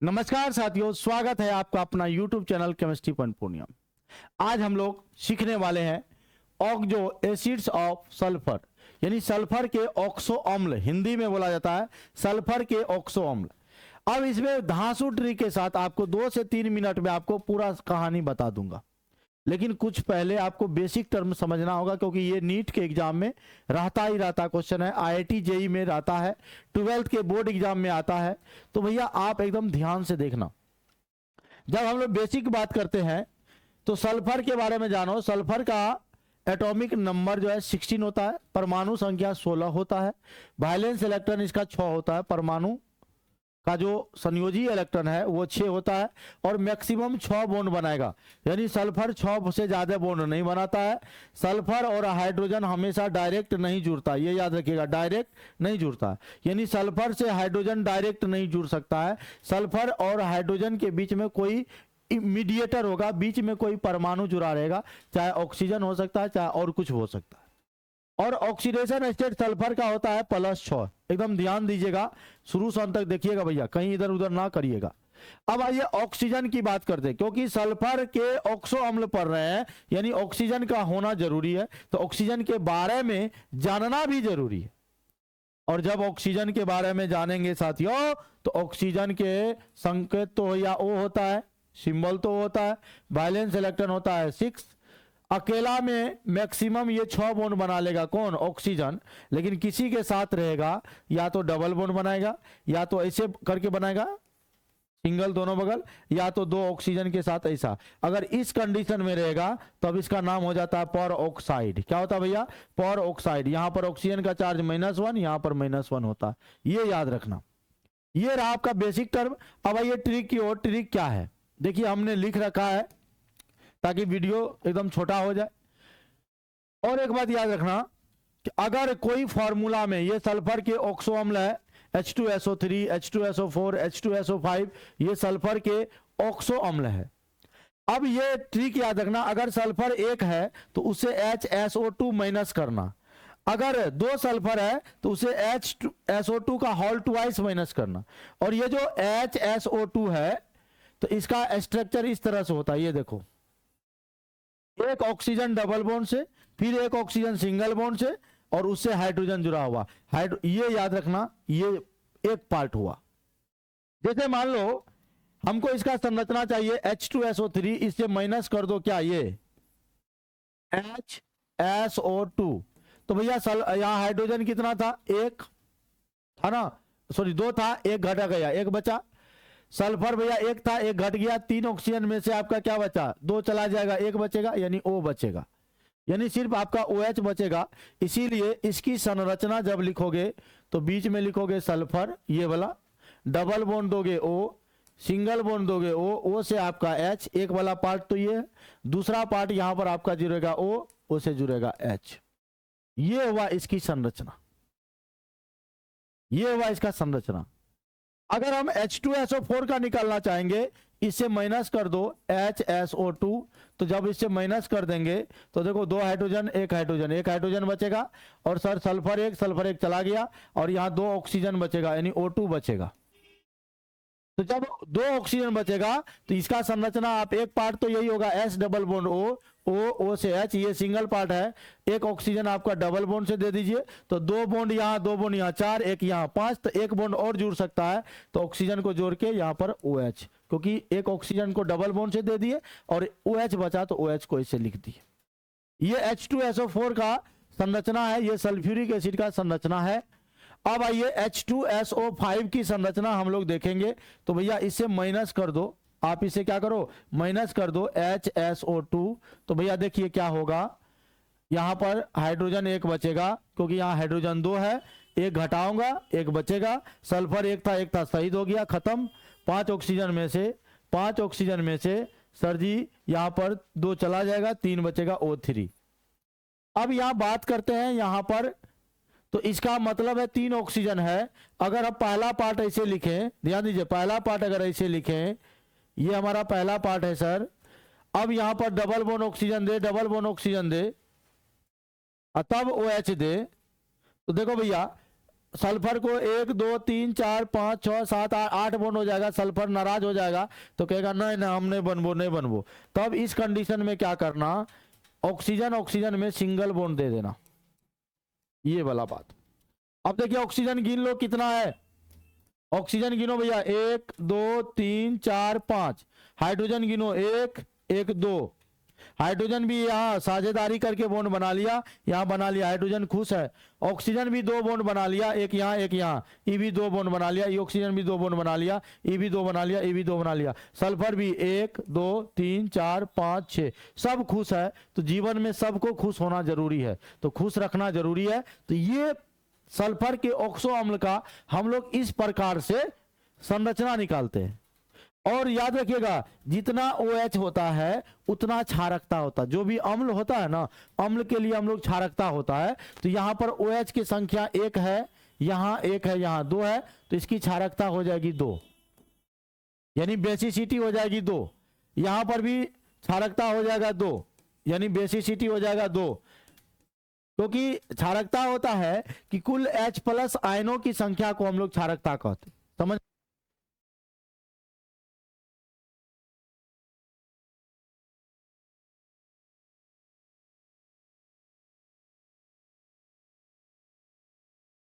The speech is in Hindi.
नमस्कार साथियों, स्वागत है आपका अपना YouTube channel chemistry point Purnia. आज हम लोग सीखने वाले हैं ऑक्सो एसिड्स ऑफ सल्फर, यानी सल्फर के ऑक्सो अम्ल, हिंदी में बोला जाता है सल्फर के ऑक्सो अम्ल। अब इसमें धांसू ट्रिक के साथ आपको 2 से 3 मिनट में आपको पूरा कहानी बता दूंगा, लेकिन कुछ पहले आपको बेसिक टर्म समझना होगा, क्योंकि ये नीट के एग्जाम में रहता ही रहता क्वेश्चन है, IIT जेई में रहता है, 12th के बोर्ड एग्जाम में आता है। तो भैया आप एकदम ध्यान से देखना। जब हम लोग बेसिक बात करते हैं तो सल्फर के बारे में जानो। सल्फर का एटॉमिक नंबर जो है 16 होता है, परमाणु संख्या 16 होता है, वैलेंस इलेक्ट्रॉन इसका 6 होता है, परमाणु का जो संयोजी इलेक्ट्रॉन है वो 6 होता है, और मैक्सिमम 6 बॉन्ड बनाएगा, यानी सल्फर 6 से ज्यादा बॉन्ड नहीं बनाता है। सल्फर और हाइड्रोजन हमेशा डायरेक्ट नहीं जुड़ता, ये याद रखिएगा, डायरेक्ट नहीं जुड़ता है, यानी सल्फर से हाइड्रोजन डायरेक्ट नहीं जुड़ सकता है। सल्फर और हाइड्रोजन के बीच में कोई मीडिएटर होगा, बीच में कोई परमाणु जुड़ा रहेगा, चाहे ऑक्सीजन हो सकता है, चाहे और कुछ हो सकता है। और ऑक्सीडेशन स्टेट सल्फर का होता है +6। एकदम ध्यान दीजिएगा, शुरू से अंत तक देखिएगा भैया, कहीं इधर उधर ना करिएगा। अब आइए ऑक्सीजन की बात करते हैं, क्योंकि सल्फर के ऑक्सो अम्ल पढ़ रहे हैं, यानी ऑक्सीजन का होना जरूरी है, तो ऑक्सीजन के बारे में जानना भी जरूरी है। और जब ऑक्सीजन के बारे में जानेंगे साथियों, तो ऑक्सीजन के संकेत तो या O होता है, सिंबल तो होता है, वैलेंस इलेक्ट्रॉन होता है 6, अकेला में मैक्सिमम ये 6 बॉन्ड बना लेगा, कौन? ऑक्सीजन। लेकिन किसी के साथ रहेगा या तो डबल बॉन्ड बनाएगा, या तो ऐसे करके बनाएगा सिंगल दोनों बगल, या तो 2 ऑक्सीजन के साथ ऐसा। अगर इस कंडीशन में रहेगा तब इसका नाम हो जाता है पर ऑक्साइड। क्या होता है भैया? पर ऑक्साइड। यहां पर ऑक्सीजन का चार्ज -1, यहां पर -1 होता है, ये याद रखना। ये रहा आपका बेसिक टर्म। अब आइए ट्रिक की ओर। ट्रिक क्या है देखिए, हमने लिख रखा है ताकि वीडियो एकदम छोटा हो जाए। और एक बात याद रखना कि अगर कोई फॉर्मूला में ये सल्फर के ऑक्सो अम्ल है, H2SO3, H2SO4, H2SO5, ये सल्फर के ऑक्सो अम्ल है। अब ये ट्रिक याद रखना, अगर सल्फर 1 है तो उसे HSO2 माइनस करना, अगर 2 सल्फर है तो उसे HSO2 का होल ट्वाइस माइनस करना। और ये जो HSO2 है तो इसका स्ट्रक्चर इस तरह से होता है, ये देखो, एक ऑक्सीजन डबल बॉन्ड से, फिर एक ऑक्सीजन सिंगल बॉन्ड से, और उससे हाइड्रोजन जुड़ा हुआ। ये याद रखना, ये एक पार्ट हुआ। जैसे मान लो हमको इसका संरचना चाहिए H2SO3, इससे माइनस कर दो क्या, ये HSO2, तो भैया यहां हाइड्रोजन कितना था? 1 था ना, सॉरी 2 था, 1 घटा गया, 1 बचा। सल्फर भैया 1 था, 1 घट गया, 3 ऑक्सीजन में से आपका क्या बचा? 2 चला जाएगा, 1 बचेगा, यानी O बचेगा, यानी सिर्फ आपका OH बचेगा। इसीलिए इसकी संरचना जब लिखोगे तो बीच में लिखोगे सल्फर, ये वाला, डबल बॉन्ड दोगे O, सिंगल बॉन्ड दोगे O से आपका H, एक वाला पार्ट तो ये, दूसरा पार्ट यहां पर आपका जुड़ेगा O से जुड़ेगा H। ये हुआ इसकी संरचना, ये हुआ इसका संरचना। अगर हम H2SO4 का निकालना चाहेंगे, इससे माइनस कर दो HSO2, तो जब इससे माइनस कर देंगे तो देखो 2 हाइड्रोजन, 1 हाइड्रोजन, 1 हाइड्रोजन बचेगा, और सर सल्फर 1 चला गया, और यहां 2 ऑक्सीजन बचेगा, यानी O2 बचेगा। तो जब 2 ऑक्सीजन बचेगा तो इसका संरचना आप, एक पार्ट तो यही होगा S डबल बॉन्ड O से H, ये सिंगल पार्ट है, एक ऑक्सीजन आपका डबल बॉन्ड से दे दीजिए, तो 2 बॉन्ड यहाँ, 2 बॉन्ड यहाँ, 4, 1 यहाँ, 5, तो 1 बॉन्ड और जुड़ सकता है, तो ऑक्सीजन को जोड़ के यहाँ पर OH, क्योंकि एक ऑक्सीजन को डबल बॉन्ड से दे दिए और OH बचा तो OH को इसे लिख दिए। ये H2SO4 का संरचना है, ये सल्फ्यूरिक एसिड का संरचना है। अब आइए H2SO5 की संरचना हम लोग देखेंगे, तो भैया इसे माइनस कर दो, आप इसे क्या करो? माइनस कर दो HSO2, तो भैया देखिए क्या होगा, यहां पर हाइड्रोजन 1 बचेगा, क्योंकि यहां हाइड्रोजन 2 है, 1 घटाऊंगा, 1 बचेगा। सल्फर 1 था, शहीद हो गया, खत्म। 5 ऑक्सीजन में से सर जी यहां पर 2 चला जाएगा, 3 बचेगा O3। अब यहां बात करते हैं यहां पर, तो इसका मतलब है 3 ऑक्सीजन है। अगर हम पहला पार्ट ऐसे लिखें, ध्यान दीजिए, पहला पार्ट अगर ऐसे लिखें, ये हमारा पहला पार्ट है सर। अब यहां पर डबल बॉन्ड ऑक्सीजन दे, डबल बॉन्ड ऑक्सीजन दे, तब OH दे, तो देखो भैया सल्फर को 1 2 3 4 5 6 7 8 बॉन्ड हो जाएगा, सल्फर नाराज हो जाएगा तो कहेगा नहीं नहीं हम नहीं बनबो नहीं बनबो। तब इस कंडीशन में क्या करना, ऑक्सीजन ऑक्सीजन में सिंगल बॉन्ड दे देना, ये वाला बात। अब देखिए ऑक्सीजन गिन लो कितना है, ऑक्सीजन गिनो भैया 1 2 3 4 5, हाइड्रोजन गिनो 1 1 2, हाइड्रोजन भी यहाँ साझेदारी करके बॉन्ड बना लिया, यहाँ बना लिया, हाइड्रोजन खुश है। ऑक्सीजन भी 2 बॉन्ड बना लिया, एक यहाँ एक यहाँ, ये भी 2 बॉन्ड बना लिया, ये ऑक्सीजन भी 2 बॉन्ड बना लिया, ये भी 2 बना लिया, ये भी 2 बना लिया। सल्फर भी 1 2 3 4 5 6 सब खुश है। तो जीवन में सबको खुश होना जरूरी है, तो खुश रखना जरूरी है। तो ये सल्फर के ऑक्सो अम्ल का हम लोग इस प्रकार से संरचना निकालते हैं। और याद रखिएगा जितना OH होता है उतना क्षारकता होता है। जो भी अम्ल होता है ना, अम्ल के लिए हम लोग क्षारकता होता है। तो यहां पर OH की संख्या 1 है, यहां 1 है, यहां 2 है, तो इसकी क्षारकता हो जाएगी 2, यानी बेसिसिटी हो जाएगी 2। यहां पर भी क्षारकता हो जाएगा 2, यानी बेसिसिटी हो जाएगा 2, क्योंकि क्षारकता होता है कि कुल H+ आयनों की संख्या को हम लोग क्षारकता कहते हैं। समझ